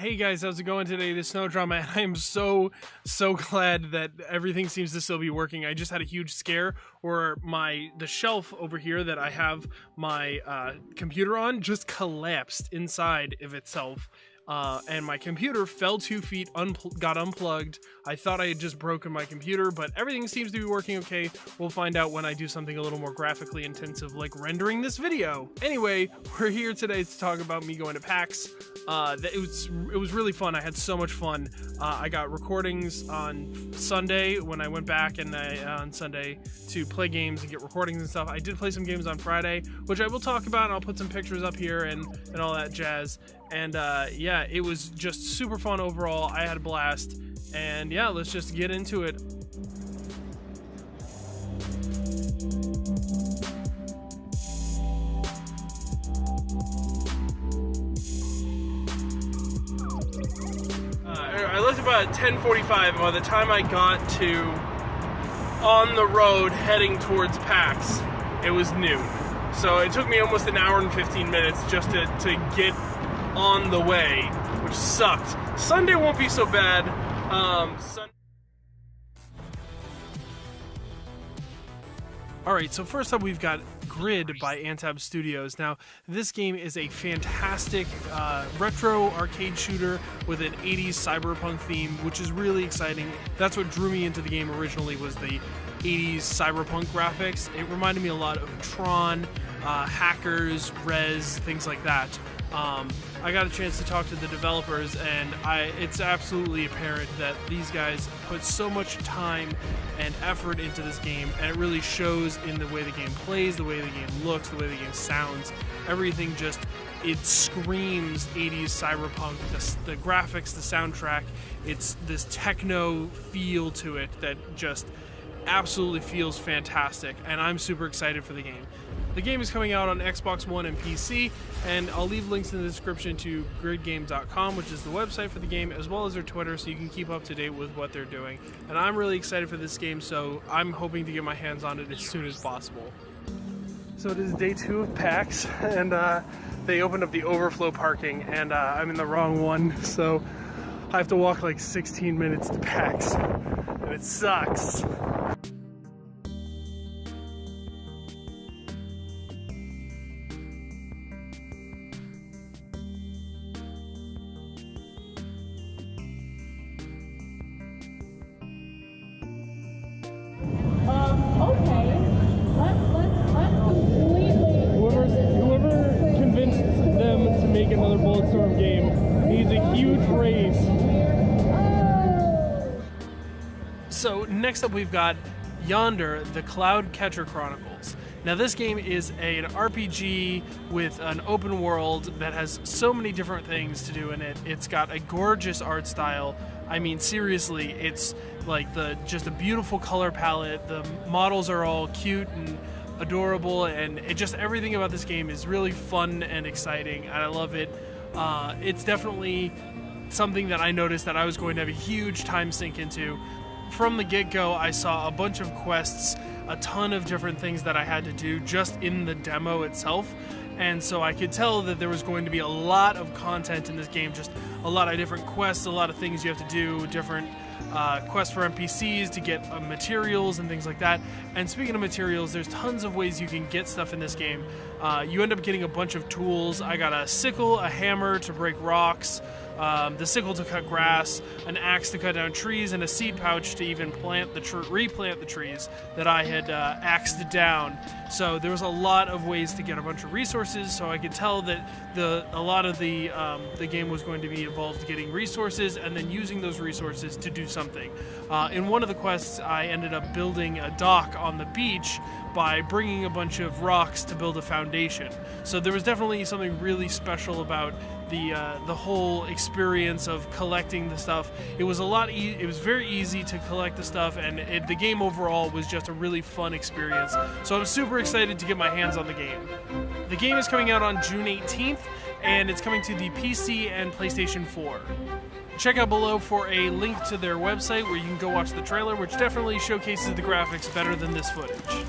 Hey guys, how's it going today? This is Snow Drama, and I am so glad that everything seems to still be working. I just had a huge scare where the shelf over here that I have my computer on just collapsed inside of itself. And my computer fell 2 feet, got unplugged. I thought I had just broken my computer, but everything seems to be working okay. We'll find out when I do something a little more graphically intensive, like rendering this video. Anyway, we're here today to talk about me going to PAX. It was really fun. I had so much fun. I got recordings on Sunday when I went back on Sunday to play games and get recordings and stuff. I did play some games on Friday, which I will talk about, and I'll put some pictures up here and all that jazz. And yeah, it was just super fun overall. I had a blast. And yeah, let's just get into it. I left about 10:45, and by the time I got to on the road heading towards PAX, it was noon. So it took me almost an hour and 15 minutes just to get on the way, which sucked. Sunday won't be so bad. Alright, so first up we've got Grid by Antab Studios. Now, this game is a fantastic retro arcade shooter with an 80s cyberpunk theme, which is really exciting. That's what drew me into the game originally, was the 80s cyberpunk graphics. It reminded me a lot of Tron, Hackers, Rez, things like that. I got a chance to talk to the developers, and it's absolutely apparent that these guys put so much time and effort into this game, and it really shows in the way the game plays, the way the game looks, the way the game sounds. Everything it screams 80s cyberpunk. The graphics, the soundtrack, it's this techno feel to it that just absolutely feels fantastic, and I'm super excited for the game. The game is coming out on Xbox One and PC, and I'll leave links in the description to gridgame.com, which is the website for the game, as well as their Twitter, so you can keep up to date with what they're doing. And I'm really excited for this game, so I'm hoping to get my hands on it as soon as possible. So it is day 2 of PAX, and they opened up the overflow parking, and I'm in the wrong one, so I have to walk like 16 minutes to PAX, and it sucks. Whoever convinced them to make another Bulletstorm game needs a huge raise. So next up we've got Yonder, the Cloud Catcher Chronicles. Now this game is an RPG with an open world that has so many different things to do in it. It's got a gorgeous art style. I mean, seriously, it's like just a beautiful color palette. The models are all cute and adorable, and everything about this game is really fun and exciting, and I love it. It's definitely something that I noticed that I was going to have a huge time sink into. From the get-go, I saw a bunch of quests, a ton of different things that I had to do just in the demo itself, and so I could tell that there was going to be a lot of content in this game, just a lot of different quests, a lot of things you have to do, different quests for NPCs to get materials and things like that. And speaking of materials, there's tons of ways you can get stuff in this game. You end up getting a bunch of tools. I got a sickle, a hammer to break rocks, the sickle to cut grass, an axe to cut down trees, and a seed pouch to even replant the trees that I had axed down. So there was a lot of ways to get a bunch of resources, so I could tell that a lot of the game was going to be involved getting resources and then using those resources to do something. In one of the quests, I ended up building a dock on the beach by bringing a bunch of rocks to build a foundation. So there was definitely something really special about the whole experience of collecting the stuff. It was it was very easy to collect the stuff, and the game overall was just a really fun experience. So I'm super excited to get my hands on the game. The game is coming out on June 18th, and it's coming to the PC and PlayStation 4. Check out below for a link to their website where you can go watch the trailer, which definitely showcases the graphics better than this footage.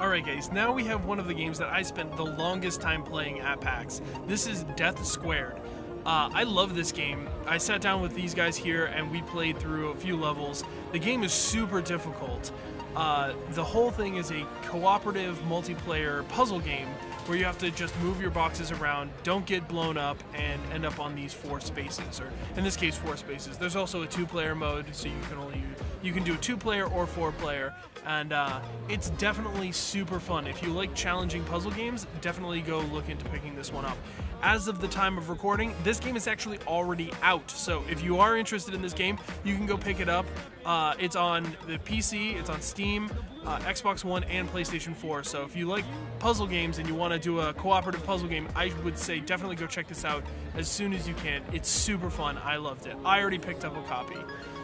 Alright guys, now we have one of the games that I spent the longest time playing at PAX. This is Death Squared. I love this game. I sat down with these guys here and we played through a few levels. The game is super difficult. The whole thing is a cooperative multiplayer puzzle game where you have to just move your boxes around, don't get blown up, and end up on these 4 spaces, or in this case 4 spaces. There's also a 2-player mode, so you can do a 2-player or 4-player, and it's definitely super fun. If you like challenging puzzle games, definitely go look into picking this one up. As of the time of recording, this game is actually already out, so if you are interested in this game, you can go pick it up. It's on the PC, it's on Steam, Xbox One, and PlayStation 4, so if you like puzzle games and you want to do a cooperative puzzle game, I would say definitely go check this out as soon as you can. It's super fun. I loved it. I already picked up a copy.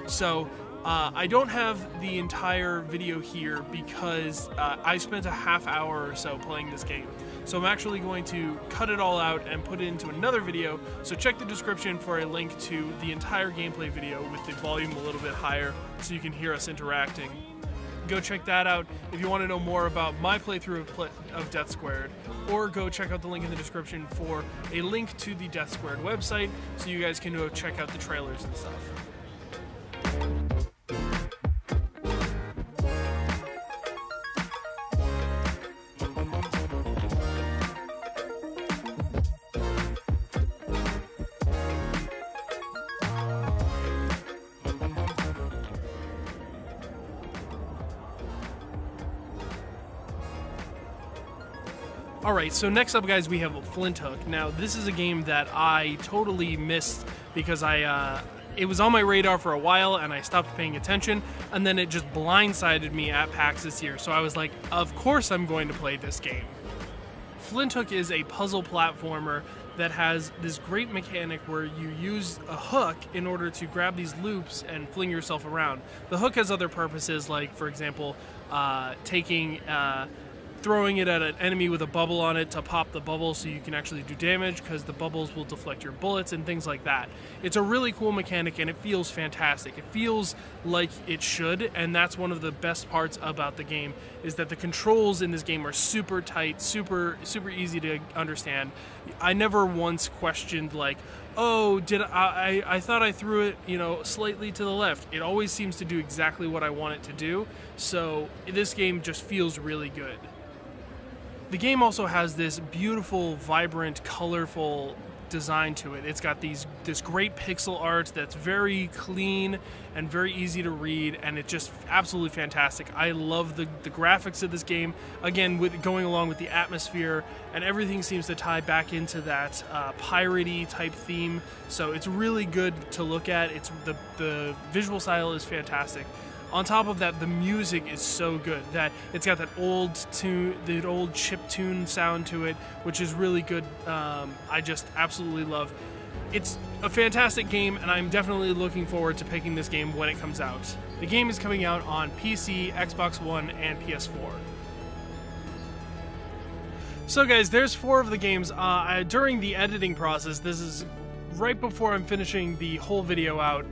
So I don't have the entire video here because I spent a half hour or so playing this game. So I'm actually going to cut it all out and put it into another video, so check the description for a link to the entire gameplay video with the volume a little bit higher so you can hear us interacting. Go check that out if you want to know more about my playthrough of Death Squared, or go check out the link in the description for a link to the Death Squared website so you guys can go check out the trailers and stuff. Alright, so next up guys we have Flint Hook. Now this is a game that I totally missed because it was on my radar for a while and I stopped paying attention, and then it just blindsided me at PAX this year, so I was like, of course I'm going to play this game. Flint Hook is a puzzle platformer that has this great mechanic where you use a hook in order to grab these loops and fling yourself around. The hook has other purposes, like for example throwing it at an enemy with a bubble on it to pop the bubble so you can actually do damage, because the bubbles will deflect your bullets and things like that. It's a really cool mechanic and it feels fantastic. It feels like it should, and that's one of the best parts about the game, is that the controls in this game are super tight, super easy to understand. I never once questioned like, oh, I thought I threw it, slightly to the left. It always seems to do exactly what I want it to do, so this game just feels really good. The game also has this beautiful, vibrant, colorful design to it. It's got this great pixel art that's very clean and very easy to read, and it's just absolutely fantastic. I love the graphics of this game. Again, with going along with the atmosphere, and everything seems to tie back into that piratey type theme. So it's really good to look at. It's the visual style is fantastic. On top of that, the music is so good that it's got that old chiptune sound to it, which is really good. I just absolutely love. It's a fantastic game, and I'm definitely looking forward to picking this game when it comes out. The game is coming out on PC, Xbox One, and PS4. So guys, there's 4 of the games. During the editing process, this is right before I'm finishing the whole video out,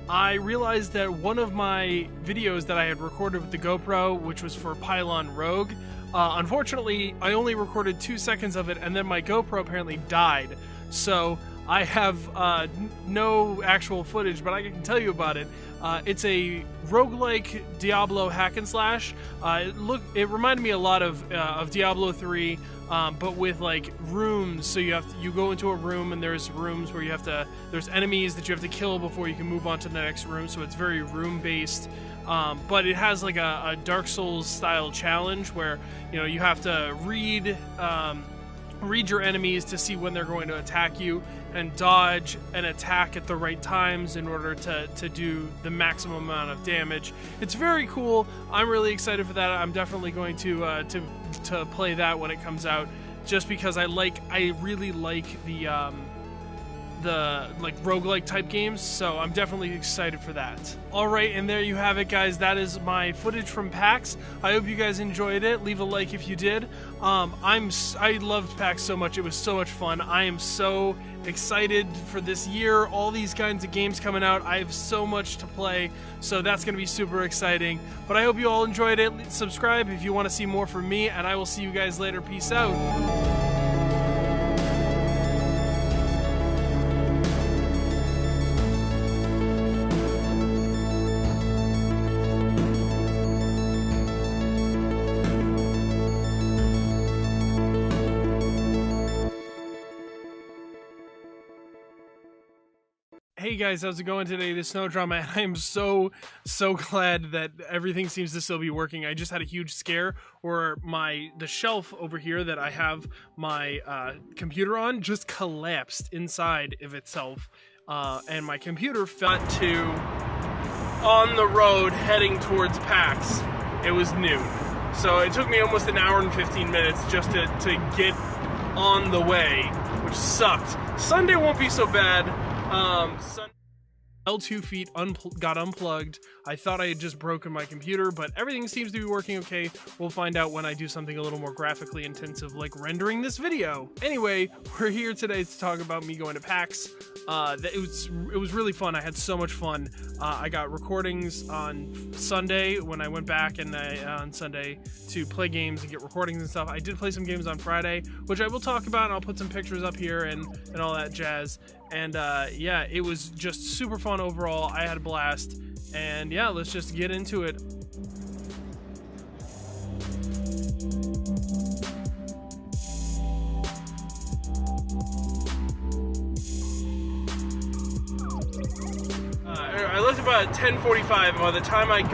I realized that one of my videos that I had recorded with the GoPro, which was for Pylon Rogue, unfortunately, I only recorded 2 seconds of it, and then my GoPro apparently died. So I have no actual footage, but I can tell you about it. It's a roguelike Diablo hack and slash. It reminded me a lot of Diablo 3, but with like rooms. So you go into a room and there's rooms where there's enemies that you have to kill before you can move on to the next room. So it's very room based. But it has like a Dark Souls style challenge where you have to read your enemies to see when they're going to attack you, and dodge and attack at the right times in order to do the maximum amount of damage. It's very cool. I'm really excited for that. I'm definitely going to play that when it comes out, just because I really like the like roguelike type games, so I'm definitely excited for that. Alright, and there you have it, guys. That is my footage from PAX. I hope you guys enjoyed it. Leave a like if you did. I loved PAX so much. It was so much fun. I am so excited for this year. All these kinds of games coming out. I have so much to play, so that's going to be super exciting. But I hope you all enjoyed it. Subscribe if you want to see more from me, and I will see you guys later. Peace out. Hey guys, how's it going today? This Snow Drama, and I am so glad that everything seems to still be working. I just had a huge scare where the shelf over here that I have my computer on just collapsed inside of itself, and my computer fell to on the road heading towards PAX. It was noon, so it took me almost an hour and 15 minutes just to get on the way, which sucked. Sunday won't be so bad. L2 feet got unplugged. I thought I had just broken my computer, but everything seems to be working okay. We'll find out when I do something a little more graphically intensive, like rendering this video. Anyway, we're here today to talk about me going to PAX. It was really fun. I had so much fun. I got recordings on Sunday when I went back on Sunday to play games and get recordings and stuff. I did play some games on Friday, which I will talk about, and I'll put some pictures up here and all that jazz. And yeah, it was just super fun overall. I had a blast. And yeah, let's just get into it. I left about 10:45, and by the time I got